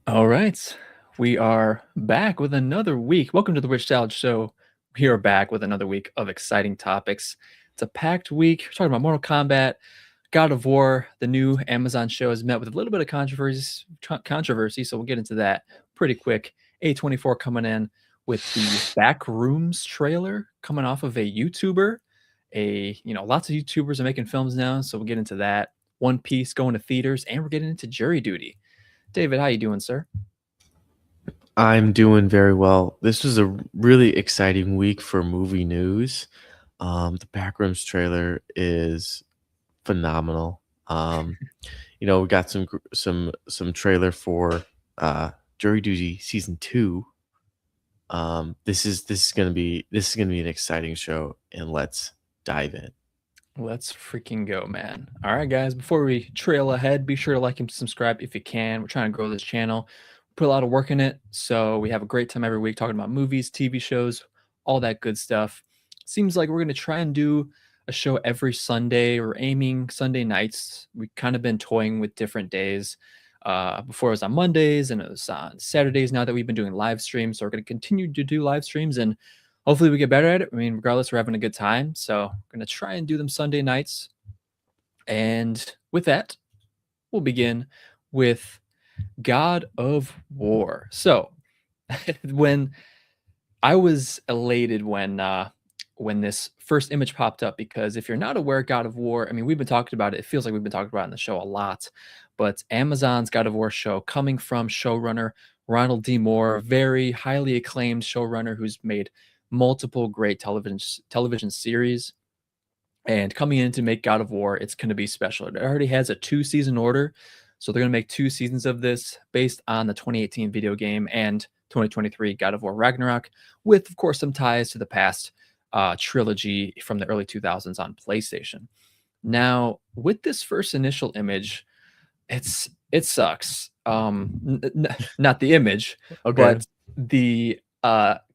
All right. We are back with another week. Welcome to the Rich Salad Show. We are back with another week of exciting topics. It's a packed week. We're talking about Mortal Kombat, God of War. The new Amazon show has met with a little bit of controversy, so we'll get into that pretty quick. A24 coming in with the Backrooms trailer coming off of a YouTuber. Lots of YouTubers are making films now, so we'll get into that. One Piece going to theaters, and we're getting into jury duty. David, how you doing, sir? I'm doing very well. This was a really exciting week for movie news. The Backrooms trailer is phenomenal. We got some trailer for Jury Duty season 2. This is gonna be an exciting show, and let's dive in. Let's freaking go, man. All right, guys, before we trail ahead, be sure to like and subscribe if you can. We're trying to grow this channel, put a lot of work in it. So we have a great time every week talking about movies, TV shows, all that good stuff. Seems like we're going to try and do a show every Sunday. We're aiming Sunday nights. We've kind of been toying with different days. Before it was on Mondays and it was on Saturdays now that we've been doing live streams. So we're going to continue to do live streams and hopefully we get better at it. I mean, regardless, we're having a good time. So we're going to try and do them Sunday nights. And with that, we'll begin with God of War. So when I was elated when this first image popped up, because if you're not aware, God of War, I mean, we've been talking about it. It feels like we've been talking about it in the show a lot, but Amazon's God of War show coming from showrunner Ronald D. Moore, very highly acclaimed showrunner who's made multiple great television series. And coming in to make God of War, it's going to be special. It already has a 2-season order, so they're going to make 2 seasons of this based on the 2018 video game and 2023 God of War Ragnarok, with, of course, some ties to the past trilogy from the early 2000s on PlayStation. Now, with this first initial image, it sucks. Not the image, Okay. but the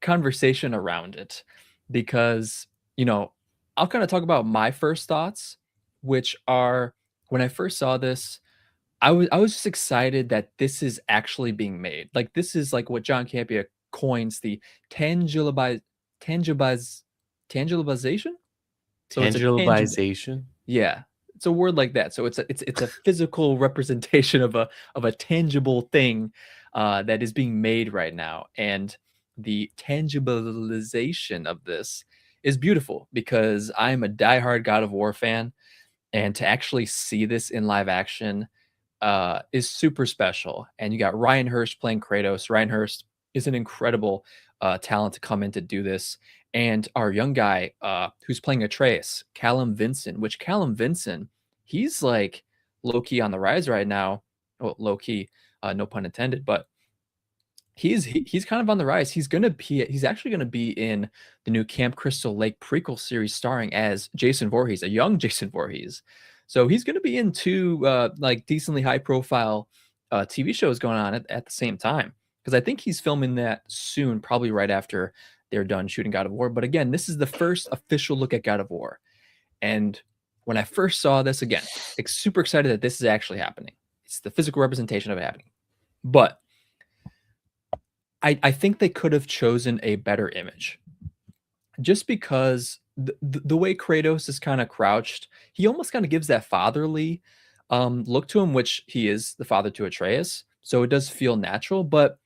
conversation around it, because I'll kind of talk about my first thoughts, which are when I first saw this, I was just excited that this is actually being made. Like this is like what John Campea coins the tangibilize tangibilize tangibilization. So it's a tangible, Tangibleization. yeah, it's a word like that. So it's a physical representation of a tangible thing that is being made right now, and the tangibilization of this is beautiful because I'm a diehard God of War fan, and to actually see this in live action is super special. And you got Ryan Hurst playing Kratos. Ryan Hurst is an incredible talent to come in to do this. And our young guy who's playing Atreus, Callum Vincent, which Callum Vincent, he's like low key on the rise right now. Well, low key, no pun intended, but he's kind of on the rise. He's actually gonna be in the new Camp Crystal Lake prequel series starring as Jason Voorhees, a young Jason Voorhees. So he's gonna be in 2 like decently high profile TV shows going on at the same time. Because I think he's filming that soon, probably right after they're done shooting God of War. But again, this is the first official look at God of War. And when I first saw this again, super excited that this is actually happening. It's the physical representation of it happening. But I think they could have chosen a better image, just because the way Kratos is kind of crouched, he almost kind of gives that fatherly look to him, which he is the father to Atreus. So it does feel natural, but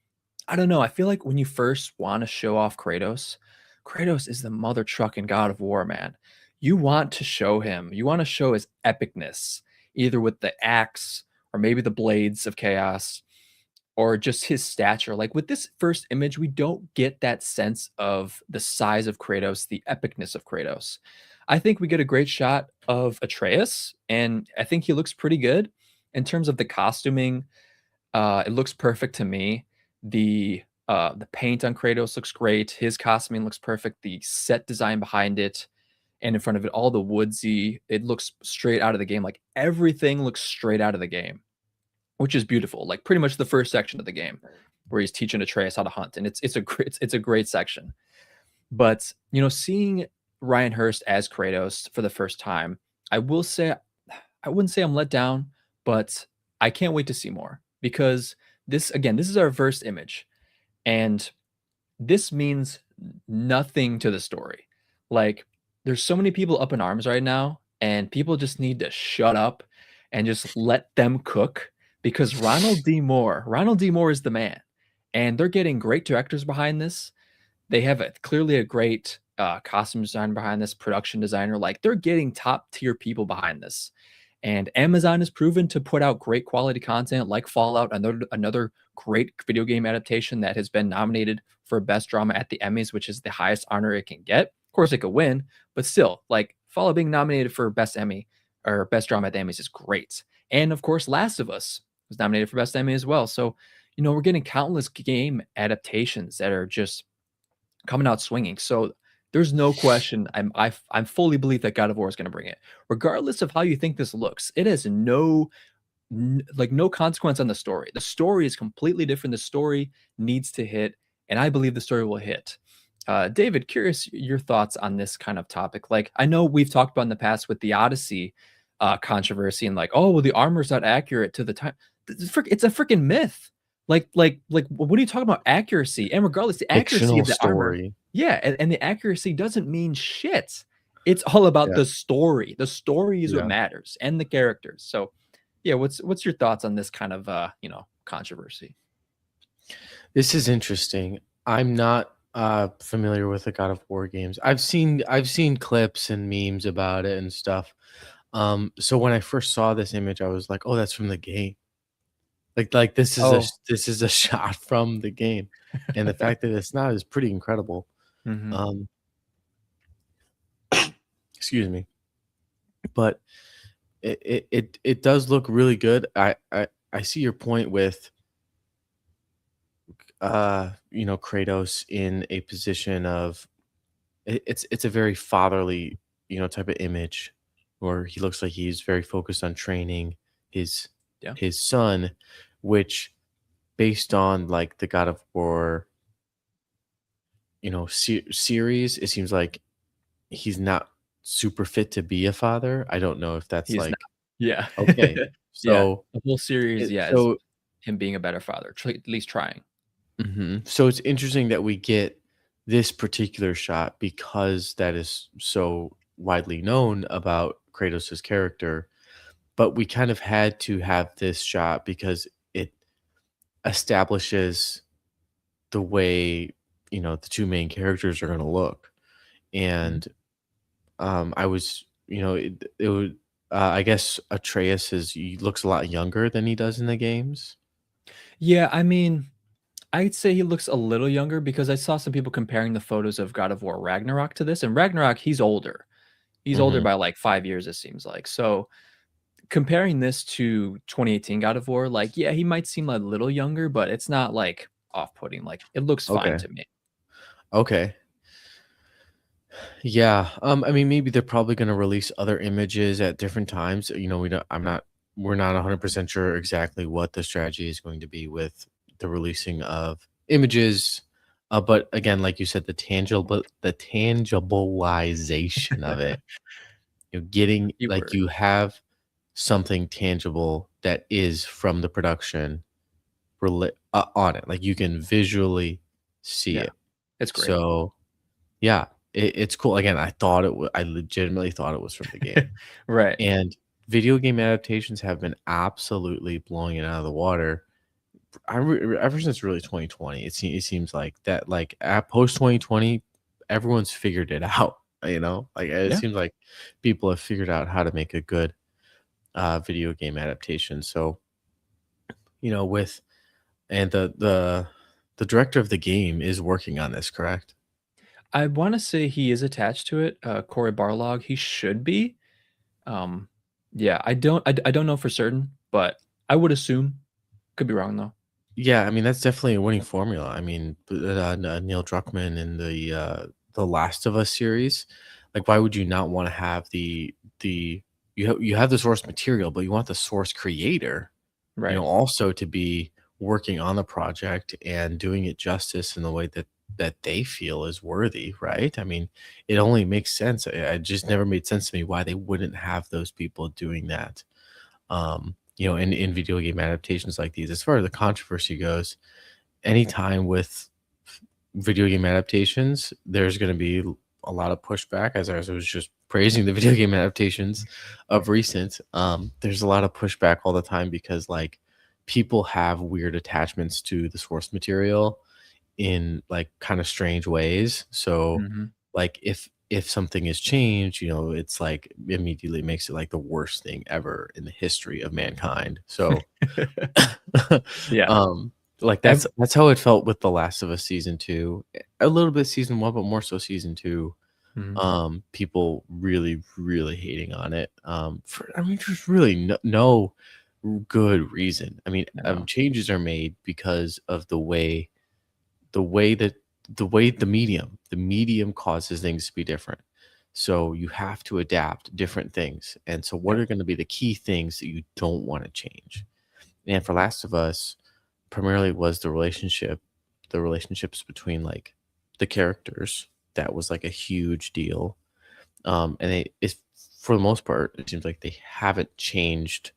I don't know. I feel like when you first want to show off Kratos, Kratos is the mother truck in God of War, man. You want to show him, you want to show his epicness, either with the axe or maybe the blades of chaos or just his stature. Like with this first image, we don't get that sense of the size of Kratos, the epicness of Kratos. I think we get a great shot of Atreus, and I think he looks pretty good in terms of the costuming. It looks perfect to me. The paint on Kratos looks great. His costuming looks perfect. The set design behind it and in front of it, all the woodsy, it looks straight out of the game. Like everything looks straight out of the game, which is beautiful. Like pretty much the first section of the game where he's teaching Atreus how to hunt, and it's a great section. But seeing Ryan Hurst as Kratos for the first time, I will say I wouldn't say I'm let down, but I can't wait to see more because this is our first image, and this means nothing to the story. Like, there's so many people up in arms right now, and people just need to shut up and just let them cook because Ronald D. Moore is the man. And they're getting great directors behind this. They have clearly a great costume designer behind this, production designer. Like, they're getting top tier people behind this. And Amazon has proven to put out great quality content like Fallout, another great video game adaptation that has been nominated for best drama at the Emmys, which is the highest honor it can get. Of course, it could win, but still, like, Fallout being nominated for best Emmy or best drama at the Emmys is great. And of course, Last of Us was nominated for best Emmy as well. So, we're getting countless game adaptations that are just coming out swinging. So there's no question. I'm fully believe that God of War is going to bring it, regardless of how you think this looks. It has no consequence on the story. The story is completely different. The story needs to hit, and I believe the story will hit. David, curious your thoughts on this kind of topic. Like, I know we've talked about in the past with the Odyssey controversy and like, oh, well, the armor's not accurate to the time. It's a freaking myth. Like, what are you talking about accuracy? And regardless, the accuracy Fictional of the armor, story. yeah, and the accuracy doesn't mean shit. It's all about Yeah. the story. The story is what Yeah. matters and the characters. So, yeah, what's your thoughts on this kind of controversy? This is interesting. I'm not familiar with the God of War games. I've seen clips and memes about it and stuff. So when I first saw this image, I was like, "Oh, that's from the game." Like Oh, this is a shot from the game, and the fact that it's not is pretty incredible. hmm Um, excuse me, but it does look really good. I see your point with Kratos in a position of it's a very fatherly, type of image where he looks like he's very focused on training his yeah, his son, which based on like the God of War, series, it seems like he's not super fit to be a father. I don't know if that's he's not. like Yeah, okay. yeah. So The whole series, it, yeah, is so him being a better father, at least trying. So it's interesting that we get this particular shot because that is so widely known about Kratos' character, but we kind of had to have this shot because it establishes the way, the two main characters are going to look. Mhm. And I was, it would, I guess Atreus he looks a lot younger than he does in the games. Yeah, I mean, I'd say he looks a little younger because I saw some people comparing the photos of God of War Ragnarok to this, and Ragnarok, he's older. He's older Hmm. by like 5 years, it seems like. So comparing this to 2018 God of War, like, yeah, he might seem a little younger, but it's not like off-putting. Like, it looks fine Okay. to me. Okay. Yeah, I mean, maybe they're probably gonna release other images at different times. We're not 100% sure exactly what the strategy is going to be with the releasing of images. But again, like you said, the tangibilization of it, getting like Keyword. you have something tangible that is from the production on it. Like you can visually see Yeah, it. it's great. So yeah, it's cool. Again, I legitimately thought it was from the game. Right. And video game adaptations have been absolutely blowing it out of the water. Ever since really 2020, it seems like that, like at post 2020, everyone's figured it out. Like it Yeah. seems like people have figured out how to make a good video game adaptation. So with and the director of the game is working on this, correct? I wanna say he is attached to it, Corey Barlog, he should be. Um, yeah, I don't know for certain, but I would assume. Could be wrong, though. Yeah, I mean, that's definitely a winning formula. I mean, Neil Druckmann in the Last of Us series, like, why would you not wanna have you have the source material, but you want the source creator, Right. also to be working on the project and doing it justice in the way that they feel is worthy, right? I mean, it only makes sense. It just never made sense to me why they wouldn't have those people doing that. you know, in video game adaptations like these, as far as the controversy goes, anytime with video game adaptations, there's going to be a lot of pushback. As I was just praising the video game adaptations of recent, there's a lot of pushback all the time because like people have weird attachments to the source material in like kind of strange ways. So Mhm. like if something is changed, you know, it's like immediately makes it like the worst thing ever in the history of mankind. So Yeah. um, like Ev that's how it felt with The Last of Us season 2. A little bit season 1, but more so season 2. Mhm. People really, really hating on it. For I mean, there's really no good reason. I mean, No. changes are made because of the way that the medium causes things to be different. So you have to adapt different things. And so what Yep. are going to be the key things that you don't want to change? And for Last of Us, primarily was the relationships between like the characters. That was like a huge deal. And it's for the most part, it seems like they haven't changed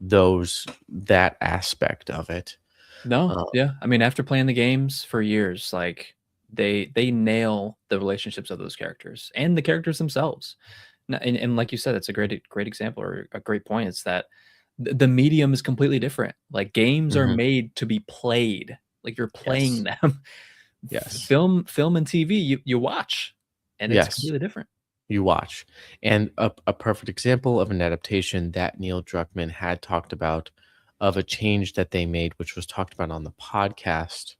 that aspect of it. No, Um, yeah. I mean, after playing the games for years, like they nail the relationships of those characters and the characters themselves. And like you said, it's a great example or a great point. It's that the medium is completely different. Like games are mhm. made to be played. Like you're playing Yes. them. Yes. Film and TV, you watch, and it's Yes. completely different. You watch. And a perfect example of an adaptation that Neil Druckmann had talked about of a change that they made, which was talked about on the podcast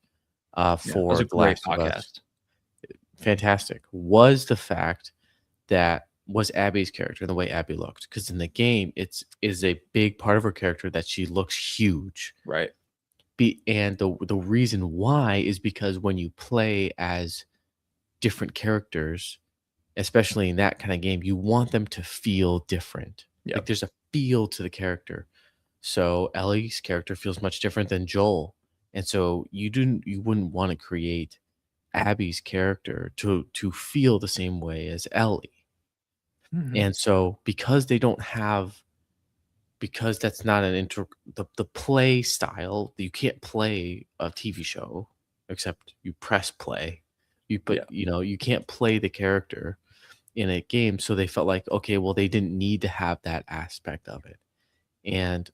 Yeah, that was for a The great Last of Us. podcast. Fantastic. Was the fact that was Abby's character and the way Abby looked. Because in the game, it's is a big part of her character that she looks huge. Right. And the reason why is because when you play as different characters, especially in that kind of game, you want them to feel different. Like Yep. there's a feel to the character. So Ellie's character feels much different than Joel. And so you wouldn't want to create Abby's character to feel the same way as Ellie. Mhm. And so because that's not the play style, you can't play a TV show except you press play. Yeah. You know, you can't play the character in a game, so they felt like, okay, well, they didn't need to have that aspect of it. And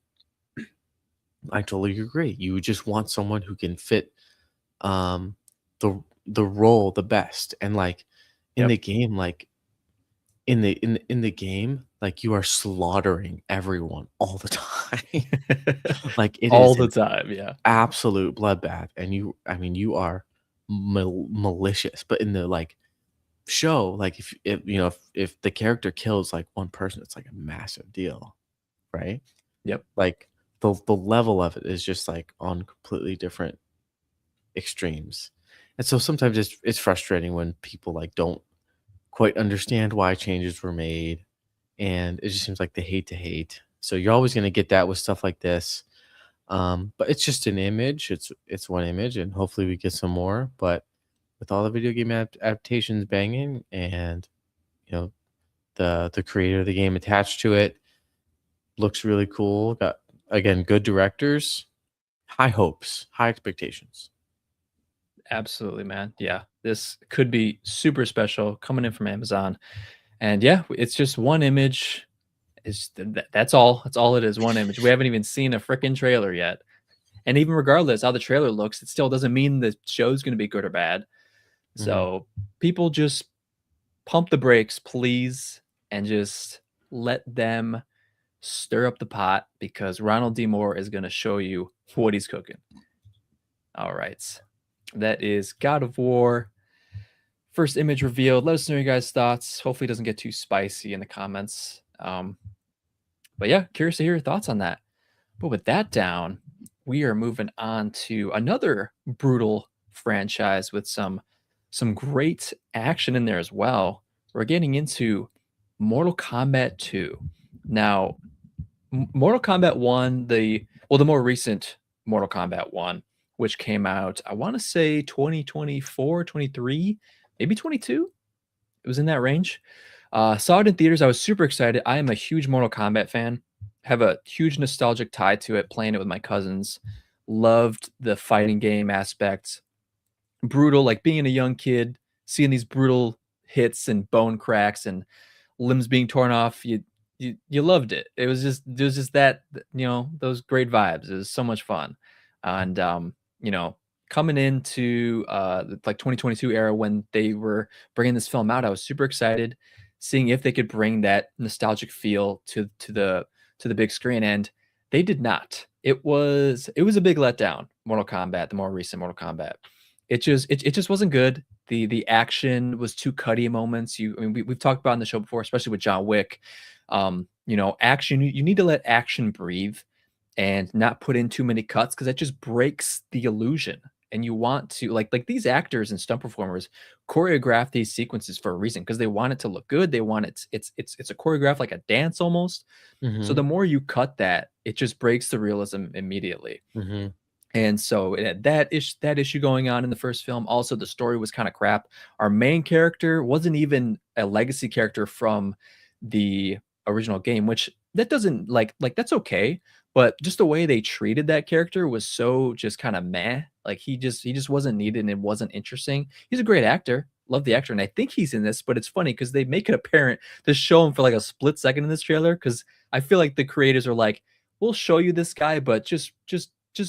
I totally agree. You would just want someone who can fit um the role the best. And like in Yep. the game, like in the game, like you are slaughtering everyone all the time. Like it All is the an time, yeah. absolute bloodbath, and I mean, you are malicious. But in the like show, like if you know if the character kills like one person, it's like a massive deal, right? Yep. Like the level of it is just like on completely different extremes. And so sometimes it's frustrating when people like don't quite understand why changes were made, and it just seems like they hate to hate. So you're always going to get that with stuff like this. But it's just an image. It's one image, and hopefully we get some more. But with all the video game adaptations banging, and you know the creator of the game attached to it, looks really cool. Got again good directors, high hopes, high expectations. Absolutely, man. Yeah. This could be super special coming in from Amazon. And yeah, it's just one image. That's all. That's all it is. One image. We haven't even seen a freaking trailer yet. And even regardless how the trailer looks, it still doesn't mean the show's going to be good or bad. Mhm. So people just pump the brakes, please, and just let them stir up the pot because Ronald D. Moore is going to show you what he's cooking. All right. That is God of War. First image revealed. Let us know your guys' thoughts. Hopefully, it doesn't get too spicy in the comments. But yeah, curious to hear your thoughts on that. But with that down, we are moving on to another brutal franchise with some great action in there as well. We're getting into Mortal Kombat 2. Now, Mortal Kombat 1, the more recent Mortal Kombat 1, which came out, I want to say 2024, 23, maybe 22. It was in that range. Saw it in theaters. I was super excited. I am a huge Mortal Kombat fan. have a huge nostalgic tie to it, playing it with my cousins. Loved the fighting game aspect. Brutal, like being a young kid, seeing these brutal hits and bone cracks and limbs being torn off. You loved it. It was just that, those great vibes. It was so much fun. And you know, coming into like 2022 era when they were bringing this film out, I was super excited, seeing if they could bring that nostalgic feel to the big screen, and they did not. It was a big letdown. Mortal Kombat, the more recent Mortal Kombat, it just wasn't good. The action was too cutty moments. I mean, we've talked about on the show before, especially with John Wick. Action, you need to let action breathe and not put in too many cuts, because that just breaks the illusion. And you want to, like these actors and stunt performers choreograph these sequences for a reason, because they want it to look good. They want it's a choreograph, like a dance almost. So Mm-hmm. the more you cut that, it just breaks the realism immediately. Mm-hmm. And so it had that issue going on in the first film. Also, the story was kind of crap. Our main character wasn't even a legacy character from the original game, which that doesn't like that's okay. But just the way they treated that character was so just kind of meh. Like he just wasn't needed and it wasn't interesting. He's a great actor. Love the actor, and I think he's in this, but it's funny because they make it apparent to show him for like a split second in this trailer. Because I feel like the creators are like, we'll show you this guy, but just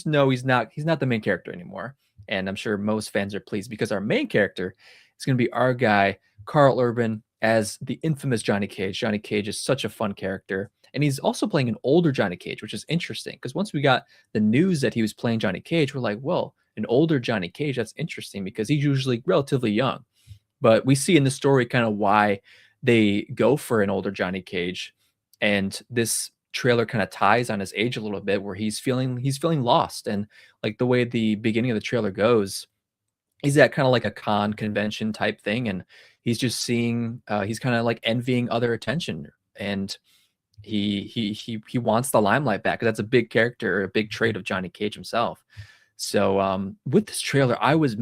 know he's not the main character anymore. And I'm sure most fans are pleased, because our main character is going to be our guy Carl Urban as the infamous Johnny Cage. Johnny Cage is such a fun character, and he's also playing an older Johnny Cage, which is interesting, because once we got the news that he was playing Johnny Cage, we're like, well, an older Johnny Cage, that's interesting, because he's usually relatively young. But we see in the story kind of why they go for an older Johnny Cage, and this trailer kind of ties on his age a little bit, where he's feeling lost. And like the way the beginning of the trailer goes, he's at kind of like a con convention type thing, and he's just seeing he's kind of like envying other attention, and he wants the limelight back. That's a big character, a big trait of Johnny Cage himself. So with this trailer, I was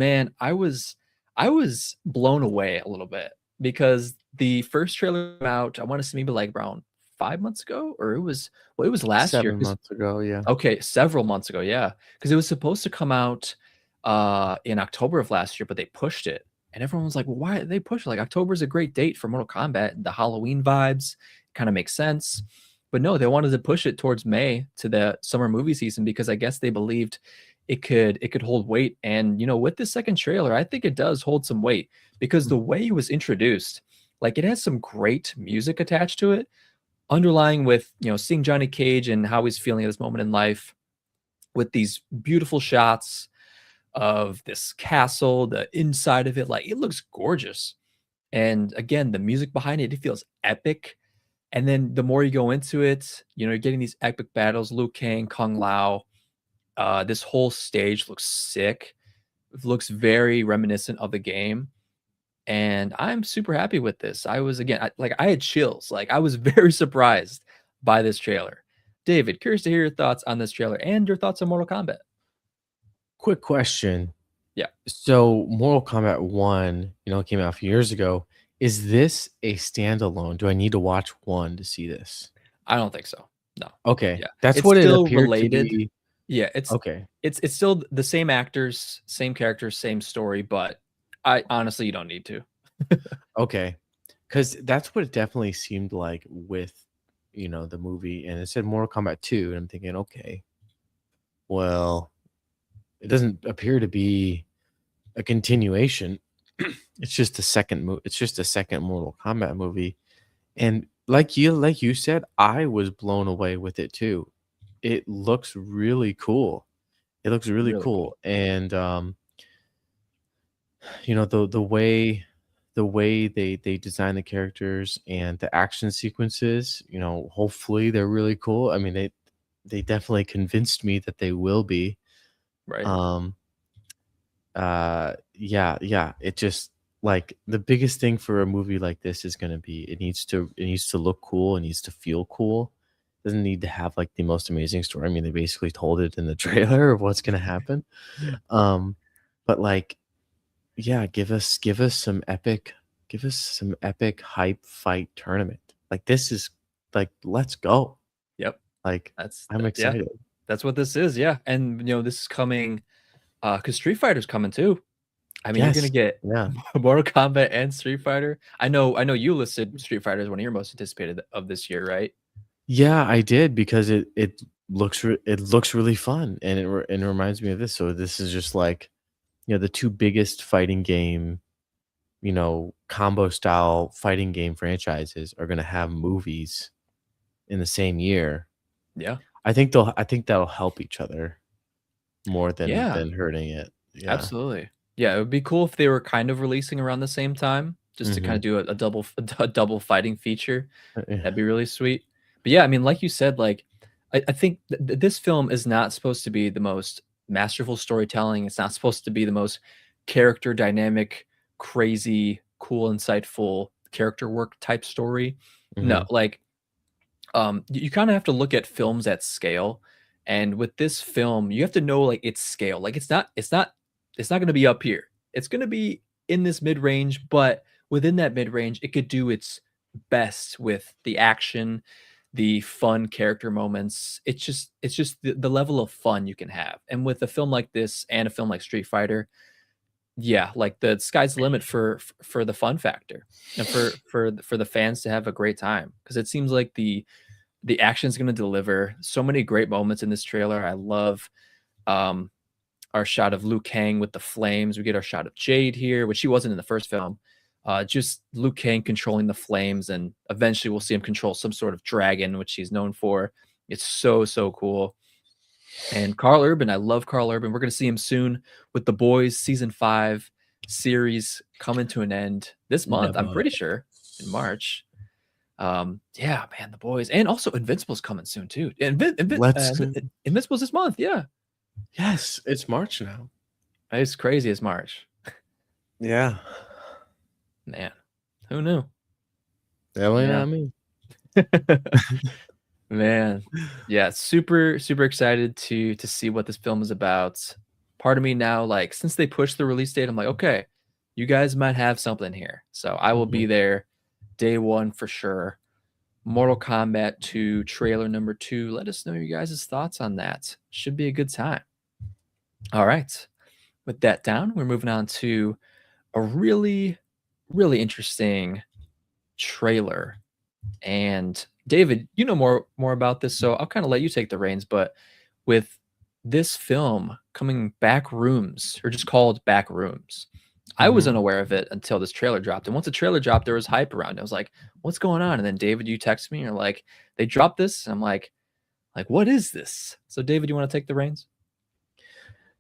blown away a little bit, because the first trailer came out, I want to say maybe like around 5 months ago, or it was last year. 7 months ago, yeah. Okay, several months ago, yeah, because it was supposed to come out in October of last year, but they pushed it, and everyone was like, "Well, why did they push it? Like, October is a great date for Mortal Kombat. The Halloween vibes kind of make sense." But no, they wanted to push it towards May, to the summer movie season, because I guess they believed it could hold weight. And with this second trailer, I think it does hold some weight, because the way it was introduced, like it has some great music attached to it, underlying with seeing Johnny Cage and how he's feeling at this moment in life, with these beautiful shots of this castle, the inside of it, like it looks gorgeous. And again, the music behind it feels epic. And then the more you go into it, you're getting these epic battles. Liu Kang, Kung Lao. This whole stage looks sick. It looks very reminiscent of the game, and I'm super happy with this. I was again, I had chills. Like I was very surprised by this trailer. David, curious to hear your thoughts on this trailer and your thoughts on Mortal Kombat. Quick question. Yeah, So, Mortal Kombat 1, came out a few years ago. Is this a standalone? Do I need to watch 1 to see this? I don't think so. No. Okay. Yeah, That's it's what it still appeared to related. be. Yeah, it's Okay. it's it's still the same actors, same characters, same story, but I honestly, you don't need to. Okay. Because that's what it definitely seemed like with, the movie. And it said Mortal Kombat 2. And I'm thinking, okay, well, it doesn't appear to be a continuation. It's just a it's just a second Mortal Kombat movie. And like you said, I was blown away with it too. It looks really cool. It looks really Really cool. cool. And the way they design the characters and the action sequences, hopefully they're really cool. I mean, they definitely convinced me that they will be. Right. Um yeah, it just, like, the biggest thing for a movie like this is going to be, it needs to look cool, it needs to feel cool. Doesn't need to have like the most amazing story. I mean, they basically told it in the trailer of what's going to happen. Yeah. um but like, yeah, give us some epic hype fight tournament. Like, this is, like, let's go. Yep. Like, That's I'm yeah, excited. that's what this is. Yeah, and this is coming because Street Fighter's coming too. I mean, you're gonna Yes. get Yeah. Mortal Kombat and Street Fighter. I know you listed Street Fighter as one of your most anticipated of this year, right? Yeah, I did because it looks really fun, and it reminds me of this. So this is just like, the 2 biggest fighting game, combo style fighting game franchises are gonna have movies in the same year. Yeah. I think that'll help each other more Yeah, than hurting it. Yeah. absolutely. Yeah, it would be cool if they were kind of releasing around the same time, just to kind of Mhm. do a double a double fighting feature. Yeah. That'd be really sweet. But yeah, I mean, like you said, like I think this film is not supposed to be the most masterful storytelling. It's not supposed to be the most character dynamic, crazy, cool, insightful character work type story. No, Mhm. like you kind of have to look at films at scale, and with this film you have to know like its scale. Like it's not going to be up here, it's going to be in this mid-range, but within that mid-range it could do its best with the action, the fun character moments. It's just the level of fun you can have, and with a film like this and a film like Street Fighter, yeah, like the sky's the limit for the fun factor, and for the fans to have a great time, because it seems like the action's gonna deliver so many great moments in this trailer. I love, um, our shot of Liu Kang with the flames. We get our shot of Jade here, which she wasn't in the first film. Just Liu Kang controlling the flames, and eventually we'll see him control some sort of dragon, which he's known for. It's so, so cool. And Carl Urban, I love Carl Urban. We're gonna see him soon with The Boys season 5 series coming to an end this The month, I'm boy. pretty sure, in March. Yeah, man, The Boys, and also Invincible's coming soon too. Let's Invincible's this month, yeah. Yes, it's March now. It's crazy as March. Yeah. Man, who knew? Definitely Yeah. not me. Man. Yeah, super, super excited to see what this film is about. Part of me now, like, since they pushed the release date, I'm like, okay, you guys might have something here. So I will be Mhm. there day one for sure. Mortal Kombat 2 trailer number 2. Let us know your guys' thoughts on that. Should be a good time. All right. With that down, we're moving on to a really, really interesting trailer. And David, you know more about this, so I'll kind of let you take the reins. But with this film coming, Backrooms, or just called Backrooms, I was Mhm. unaware of it until this trailer dropped. And once the trailer dropped, there was hype around it. I was like, "What's going on?" And then David, you text me, and you're like, "They dropped this." And I'm like, "What is this?" So David, you want to take the reins?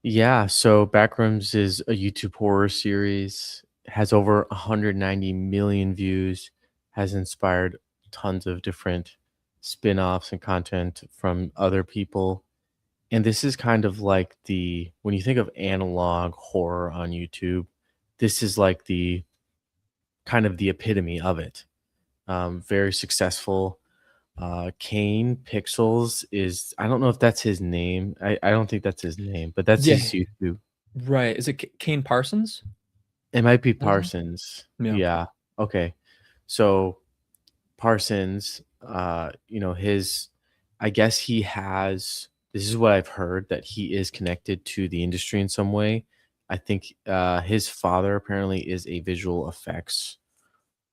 Yeah, so Backrooms is a YouTube horror series, has over 190 million views, has inspired tons of different spin-offs and content from other people. And this is kind of like the when you think of analog horror on YouTube, this is like the kind of the epitome of it. Very successful. Kane Pixels is I don't know if that's his name. I don't think that's his name, but that's his Yeah, YouTube. right. Is it Kane Parsons? It might be That his name? Parsons. Yeah. Yeah. Okay. So Parsons, his I guess he has this is what I've heard that he is connected to the industry in some way. I think his father apparently is a visual effects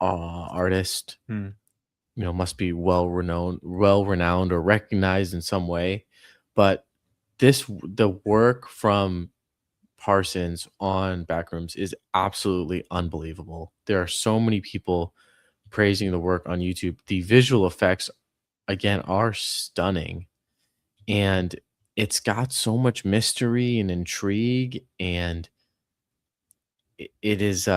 artist, Hmm. must be well renowned or recognized in some way. But the work from Parsons on Backrooms is absolutely unbelievable. There are so many people praising the work on YouTube. The visual effects again are stunning, and it's got so much mystery and intrigue, and it is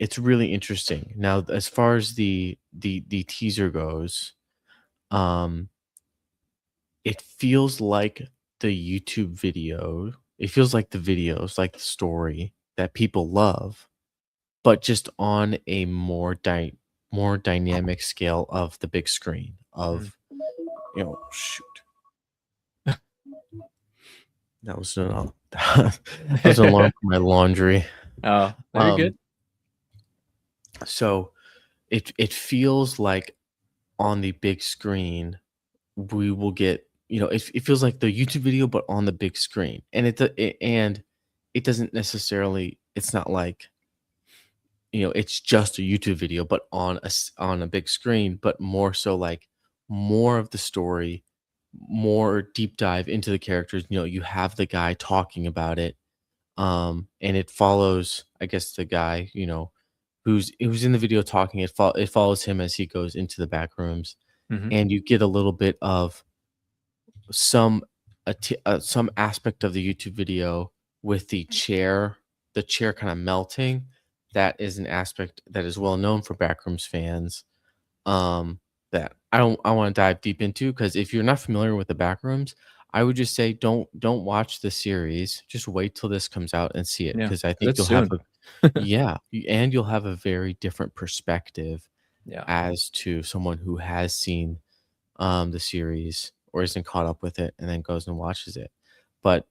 it's really interesting. Now, as far as the teaser goes, um, it feels like the YouTube video. It feels like the videos, like the story that people love, but just on a more dynamic scale of the big screen Hmm. of, shoot. That was an that was an alarm for my laundry. Oh, very Um, good. so it feels like on the big screen, we will get, it feels like the YouTube video, but on the big screen. And it doesn't necessarily, it's not like, it's just a YouTube video, but on a big screen, but more so like more of the story, more deep dive into the characters. You have the guy talking about it, and it follows, I guess, the guy, who's in the video talking. It follows him as he goes into the back rooms, Hmm. and you get a little bit of some some aspect of the YouTube video with the chair kind of melting. That is an aspect that is well known for Backrooms fans. Um, that I want to dive deep into, because if you're not familiar with the Backrooms, I would just say don't watch the series. Just wait till this comes out and see it, Yeah, because I because think it's you'll have soon. a and you'll have a very different perspective Yeah. as to someone who has seen the series or isn't caught up with it and then goes and watches it. But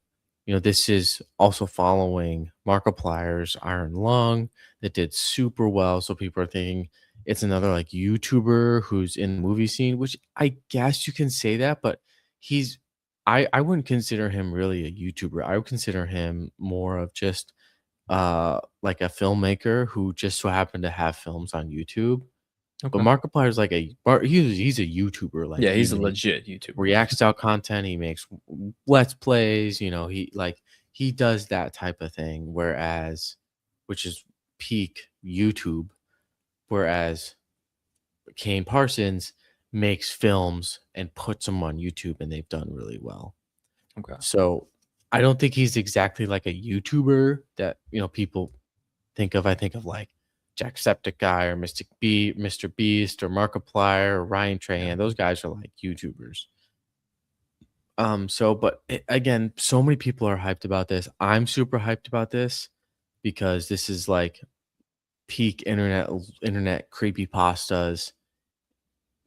this is also following Markiplier's Iron Lung that did super well. So people are thinking it's another like YouTuber who's in the movie scene, which I guess you can say that, but he's I wouldn't consider him really a YouTuber. I would consider him more of just like a filmmaker who just so happened to have films on YouTube. But Okay. Markiplier's like he's a YouTuber. Like, Yeah, he he's a makes legit YouTuber. react style content, he makes let's plays, he does that type of thing, whereas which is peak YouTube, whereas Kane Parsons makes films and puts them on YouTube, and they've done really well. Okay. So I don't think he's exactly like a YouTuber that, people think of. I think of like Jacksepticeye or Mr. Beast or Markiplier or Ryan Yeah. Trahan. Those guys are like YouTubers. But again, so many people are hyped about this. I'm super hyped about this because this is like peak internet creepy pastas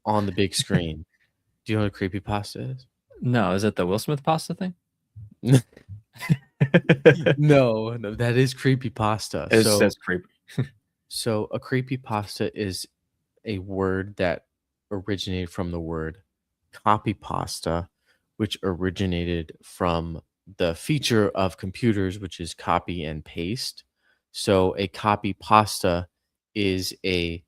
on the big screen. Do you know what a creepy pasta No, is it the Will Smith pasta thing? is? No, no, that is creepy pasta. That's creepy. So a creepy pasta is a word that originated from the word copy pasta, which originated from the feature of computers, which is copy and paste. So a copy pasta is a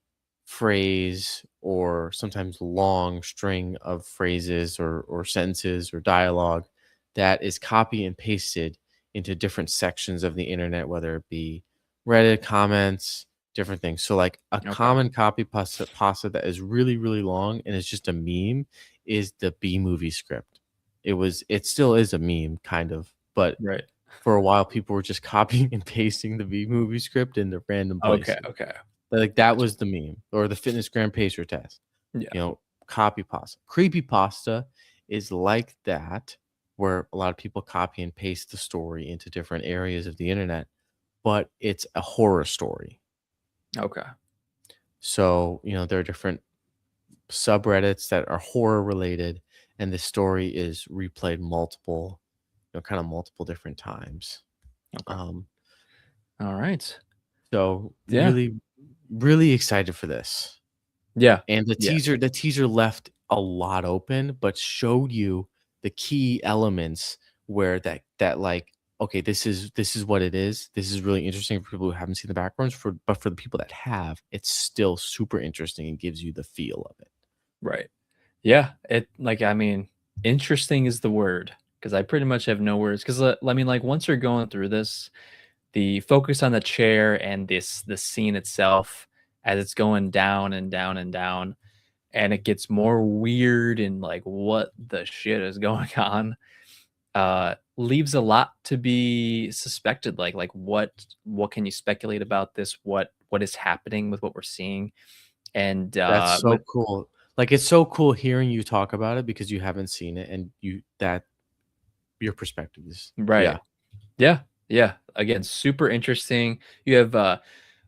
phrase or sometimes long string of phrases or sentences or dialogue that is copy and pasted into different sections of the internet, whether it be Reddit comments, different things. So like a Okay. common copy pasta that is really, really long and it's just a meme is the B movie script. It still is a meme kind of, but Right. for a while people were just copying and pasting the B movie script into random Okay. places. Okay. Like that Gotcha. was the meme, or the fitness gram pacer test. Yeah. Copy pasta. Creepy pasta is like that, where a lot of people copy and paste the story into different areas of the internet, but it's a horror story. Okay. So, there are different subreddits that are horror related, and the story is replayed kind of multiple different times. Okay. Um, All right. so Yeah. really, really excited for this. Yeah. And Yeah. the teaser left a lot open, but showed you the key elements where that like, okay, this is what it is. This is really interesting for people who haven't seen the backgrounds, but for the people that have, it's still super interesting and gives you the feel of it. Right. Yeah. I mean, interesting is the word because I pretty much have no words. Because I mean, like, once you're going through this, the focus on the chair and the scene itself as it's going down and down and down, and it gets more weird and like what the shit is going on, leaves a lot to be suspected. Like what can you speculate about this? What is happening with what we're seeing? And That's so with cool. Like, it's so cool hearing you talk about it because you haven't seen it, and your perspective is, yeah. right. Yeah, yeah. Again, super interesting. You have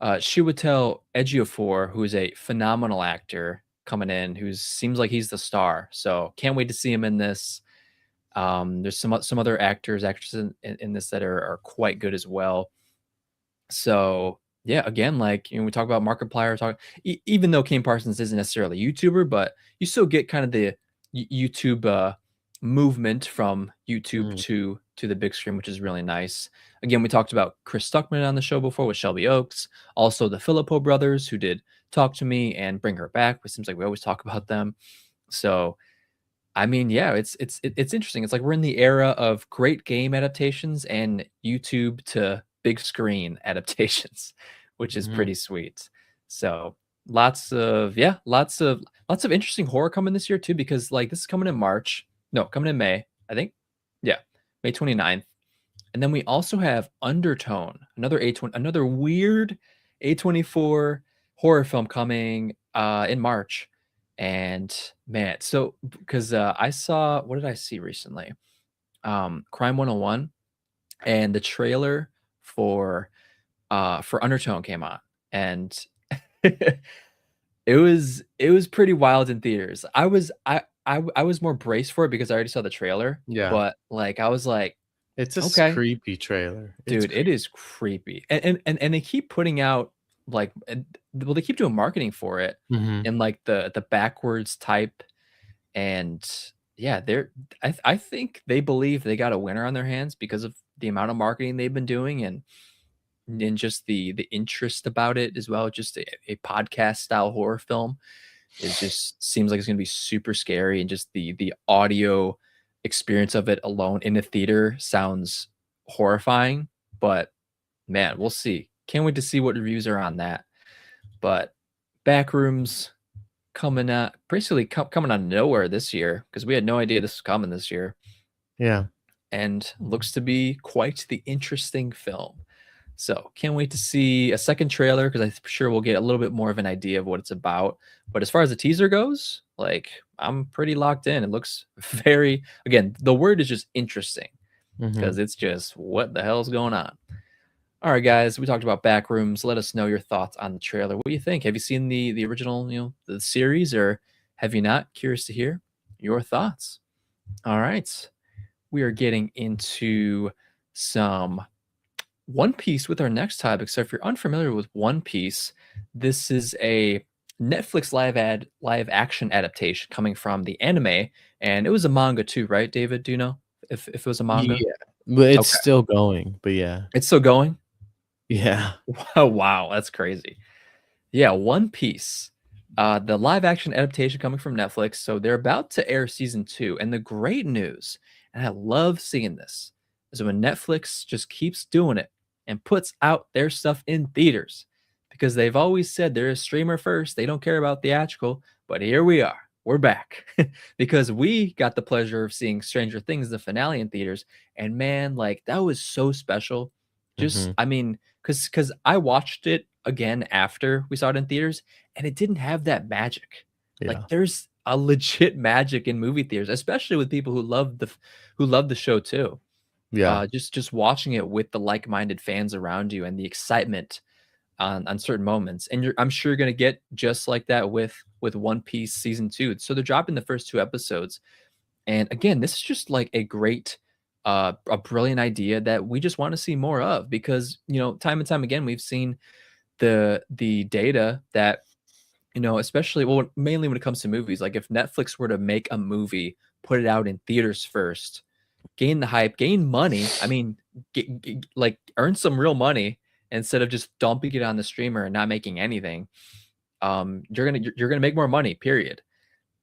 Chiwetel Ejiofor, who's a phenomenal actor coming in, who seems like he's the star. So can't wait to see him in this. There's some other actors, actresses in this that are quite good as well. So Yeah, again, like, we talk about Markiplier, even though Kane Parsons isn't necessarily a YouTuber, but you still get kind of the YouTube movement from YouTube Mm, to the big screen, which is really nice. Again, we talked about Chris Stuckman on the show before with Shelby Oaks, also the Filippo brothers who did Talk to Me and Bring Her Back. It seems like we always talk about them. So I mean, yeah, it's interesting. It's like we're in the era of great game adaptations and YouTube to big screen adaptations, which is mhm. pretty sweet. So lots of interesting horror coming this year too, because like this is coming in March. No, coming in May, I think. Yeah, May 29th. And then we also have Undertone, another A20, another weird A24 horror film coming in March. And man, so because I saw, what did I see recently? Crime 101, and the trailer for Undertone came on. And it was pretty wild in theaters. I was more braced for it because I already saw the trailer, Yeah. but like I was like, It's a okay, creepy trailer. It's dude, it creepy. is creepy. And they keep putting out like well, they keep doing marketing for it Mhm. in like the backwards type. And yeah, I think they believe they got a winner on their hands because of the amount of marketing they've been doing, and just the interest about it as well. Just a podcast style horror film is just seems like it's gonna be super scary, and just the audio experience of it alone in the theater sounds horrifying. But man, we'll see. Can't wait to see what reviews are on that. But Backrooms coming out basically coming out of nowhere this year because we had no idea this was coming this year, Yeah. and looks to be quite the interesting film. So can't wait to see a second trailer because I'm sure we'll get a little bit more of an idea of what it's about. But as far as the teaser goes, like I'm pretty locked in. It looks very, again, the word is just interesting because Mhm. it's just what the hell's going on. All right, guys, we talked about Backrooms. Let us know your thoughts on the trailer. What do you think? Have you seen the original, the series, or have you not? Curious to hear your thoughts. All right, we are getting into some One Piece with our next topic. So if you're unfamiliar with One Piece, this is a Netflix live action adaptation coming from the anime, and it was a manga too, right, David? Do you know if it was a manga? Yeah. But it's Okay, still going, but yeah. it's still going. Yeah. Wow, wow, that's crazy. Yeah, One Piece. The live action adaptation coming from Netflix. So they're about to air season two. And the great news, and I love seeing this, is when Netflix just keeps doing it and puts out their stuff in theaters, because they've always said they're a streamer first. They don't care about theatrical. But here we are. We're back because we got the pleasure of seeing Stranger Things, the finale in theaters. And man, like that was so special. Just, Mhm. I mean, because I watched it again after we saw it in theaters, and it didn't have that magic. Like, Yeah. there's a legit magic in movie theaters, especially with people who love the show too. Yeah. Just watching it with the like-minded fans around you and the excitement on certain moments, and I'm sure you're gonna get just like that with One Piece season 2. So they're dropping the first 2 episodes, and again, this is just like a brilliant idea that we just wanna see more of because, time and time again, we've seen the data that, especially, well, mainly when it comes to movies, like if Netflix were to make a movie, put it out in theaters first, gain the hype, gain money, I mean, like earn some real money instead of just dumping it on the streamer and not making anything. You're gonna make more money, period.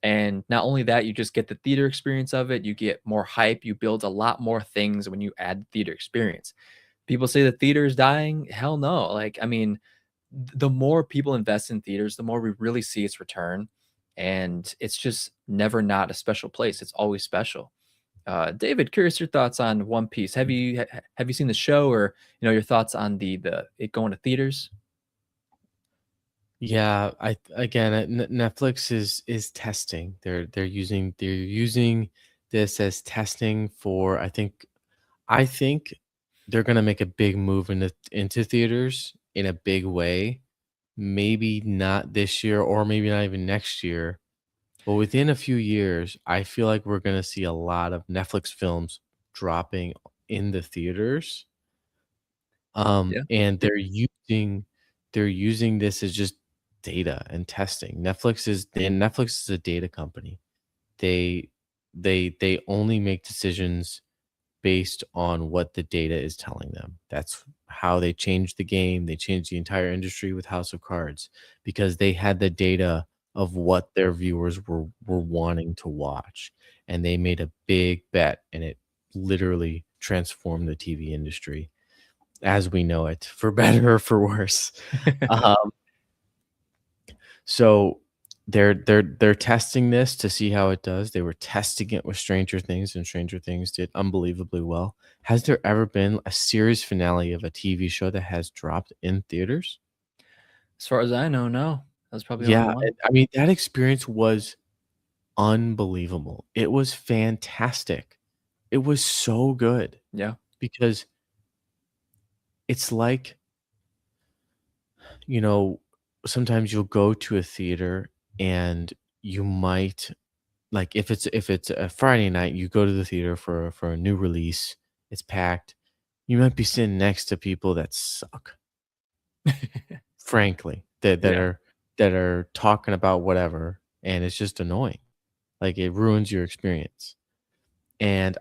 And not only that, you just get the theater experience of it, you get more hype, you build a lot more things when you add theater experience. People say the theater is dying. Hell no. Like, I mean, the more people invest in theaters, the more we really see its return. And it's just never not a special place. It's always special. David, curious your thoughts on One Piece. Have you seen the show, or your thoughts on the it going to theaters? Yeah, I again, Netflix is testing. They're using this as testing for I think they're gonna make a big move into theaters in a big way. Maybe not this year or maybe not even next year, but within a few years, I feel like we're gonna see a lot of Netflix films dropping in the theaters. Yeah. And they're using they're using this as just data and testing. Netflix is a data company. They they only make decisions based on what the data is telling them. That's how they changed the game. They changed the entire industry with House of Cards because they had the data of what their viewers were wanting to watch, and they made a big bet, and it literally transformed the TV industry as we know it, for better or for worse. Um, so they're testing this to see how it does. They were testing it with Stranger Things, and Stranger Things did unbelievably well. Has there ever been a series finale of a TV show that has dropped in theaters? As far as I know, no. That's probably the only Yeah, one. and I mean, that experience was unbelievable. It was fantastic. It was so good Yeah. because it's like, you know, sometimes you'll go to a theater and you might like if it's a Friday night, you go to the theater for a new release, it's packed. You might be sitting next to people that suck, frankly, Yeah. that are talking about whatever, and it's just annoying. Like it ruins your experience. And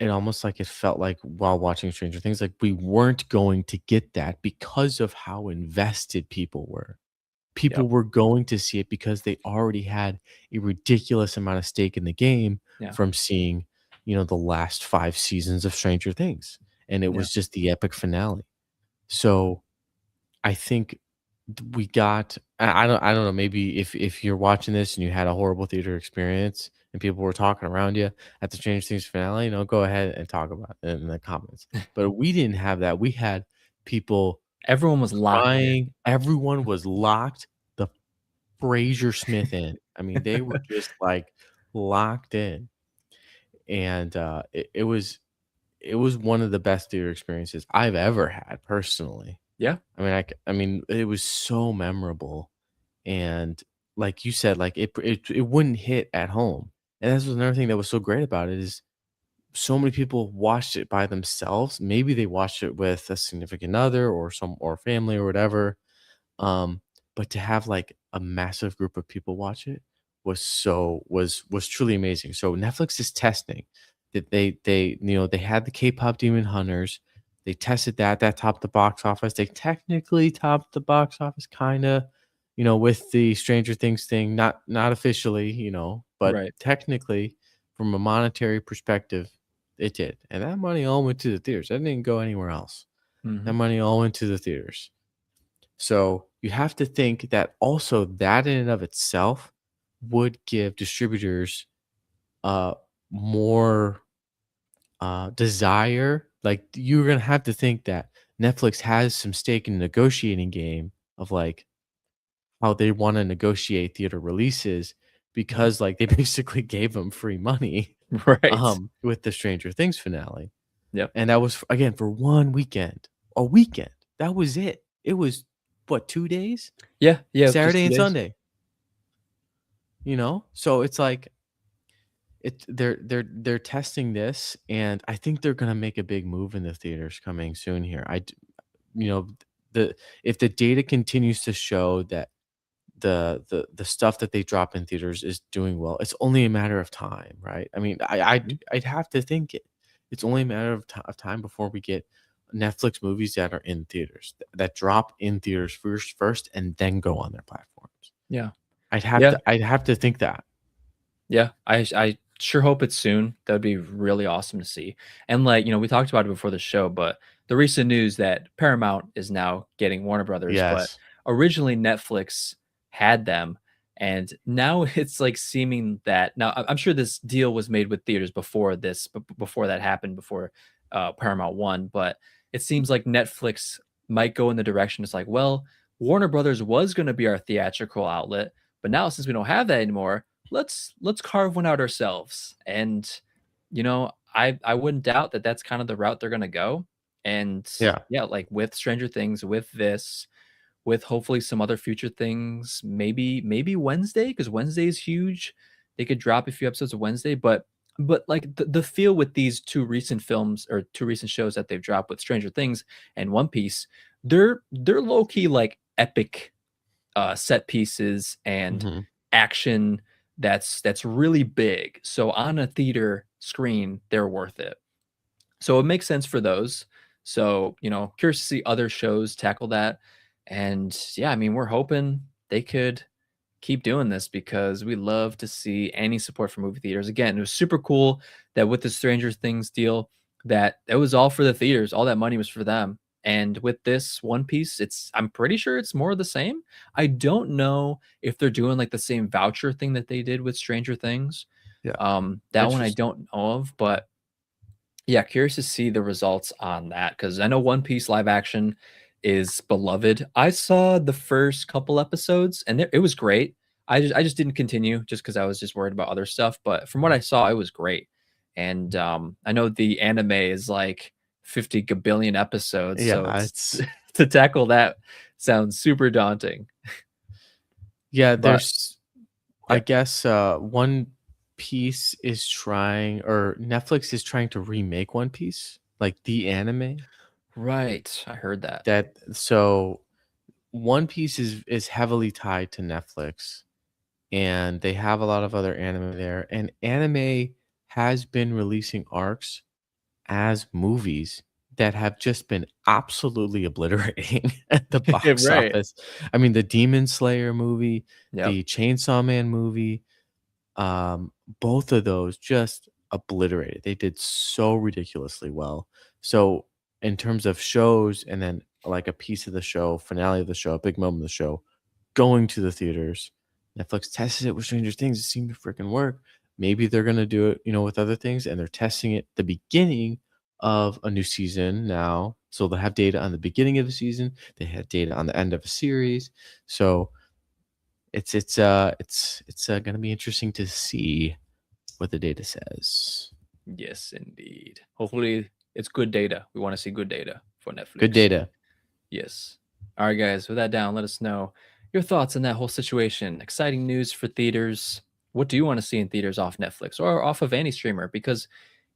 it almost like it felt like while watching Stranger Things, like we weren't going to get that because of how invested people were. Yep. People were going to see it because they already had a ridiculous amount of stake in the game Yeah. from seeing, the last 5 seasons of Stranger Things, and it Yeah. was just the epic finale. So, I think we got I don't know, maybe if you're watching this and you had a horrible theater experience and people were talking around you at the Stranger Things finale, go ahead and talk about it in the comments. But we didn't have that. We had people Everyone was locked crying. Everyone was locked the Fraser Smith in. I mean, they were just, like, locked in, and, it was one of the best theater experiences I've ever had personally. Yeah. I mean, it was so memorable, and like you said, like, it wouldn't hit at home, and that's another thing that was so great about it is so many people watched it by themselves. Maybe they watched it with a significant other or family or whatever, um, but to have, like, a massive group of people watch it was truly amazing. So Netflix is testing that they had the K-pop Demon Hunters. They tested that topped the box office. They technically topped the box office kinda, with the Stranger Things thing, not officially, but Right. technically, from a monetary perspective, it did. And that money all went to the theaters. That didn't go anywhere else. That Mhm. money all went to the theaters. So you have to think that also that in and of itself would give distributors uh more desire. Like you're gonna have to think that Netflix has some stake in the negotiating game of like how they want to negotiate theater releases Mhm. because like they basically gave them free money Right. with the Stranger Things finale. Yep. And that was again for one weekend. A weekend. That was it. It was what, 2 days? Yeah. Yeah. Just Saturday 2 and days. Sunday, So it's like they're testing this, and I think they're gonna make a big move in the theaters coming soon here. You know, the if the data continues to show that the stuff that they drop in theaters is doing well, it's only a matter of time, right? I mean, Mhm. I'd have to think it's only a matter of time before we get Netflix movies that are in theaters that drop in theaters first and then go on their platforms. Yeah. I'd have Yeah. to I'd have to think that. Yeah, I sure hope it's soon. That would be really awesome to see. And like, we talked about it before the show, but the recent news that Paramount is now getting Warner Brothers, but Yes. originally Netflix had them. And now it's like seeming that now I'm sure this deal was made with theaters before this, before that happened, before Paramount won. But it seems like Netflix might go in the direction. It's like, well, Warner Brothers was going to be our theatrical outlet, but now since we don't have that anymore, let's carve one out ourselves. And I wouldn't doubt that that's kind of the route they're going to go. And Yeah. yeah, like with Stranger Things, with this, with hopefully some other future things, maybe Wednesday, because Wednesday is huge. They could drop a few episodes of Wednesday, but like the feel with these two recent films or two recent shows that they've dropped with Stranger Things and One Piece, they're low key like epic set pieces and Mhm. action that's really big. So on a theater screen, they're worth it. So it makes sense for those. So, curious to see other shows tackle that. And yeah, I mean, we're hoping they could keep doing this because we love to see any support for movie theaters. Again, it was super cool that with the Stranger Things deal, that it was all for the theaters. All that money was for them. And with this One Piece, I'm pretty sure it's more of the same. I don't know if they're doing like the same voucher thing that they did with Stranger Things. Yeah. That one I Interesting. don't know of, but yeah, curious to see the results on that because I know One Piece live action is beloved. I saw the first couple episodes and it was great. I just didn't continue just because I was just worried about other stuff. But from what I saw, it was great. And I know the anime is like 50 gabillion episodes, so Yeah, it's it's to tackle that sounds super daunting. yeah, But there's I yep, guess One Piece is trying or Netflix is trying to remake One Piece, like the anime. right. I heard that. That so One Piece is heavily tied to Netflix and they have a lot of other anime there. And anime has been releasing arcs as movies that have just been absolutely obliterating at the box Right. office. I mean, the Demon Slayer movie, Yep. the Chainsaw Man movie, um, both of those just obliterated. They did so ridiculously well. So, in terms of shows and then like a piece of the show, finale of the show, a big moment of the show, going to the theaters. Netflix tested it with Stranger Things. It seemed to freaking work. Maybe they're gonna do it, with other things, and they're testing it the beginning of a new season now. So they'll have data on the beginning of the season. They had data on the end of a series. So it's gonna be interesting to see what the data says. Yes, indeed. Hopefully, it's good data. We want to see good data for Good Netflix. data. Yes. All right, guys. With that down, let us know your thoughts on that whole situation. Exciting news for theaters. What do you want to see in theaters off Netflix or off of any streamer? Because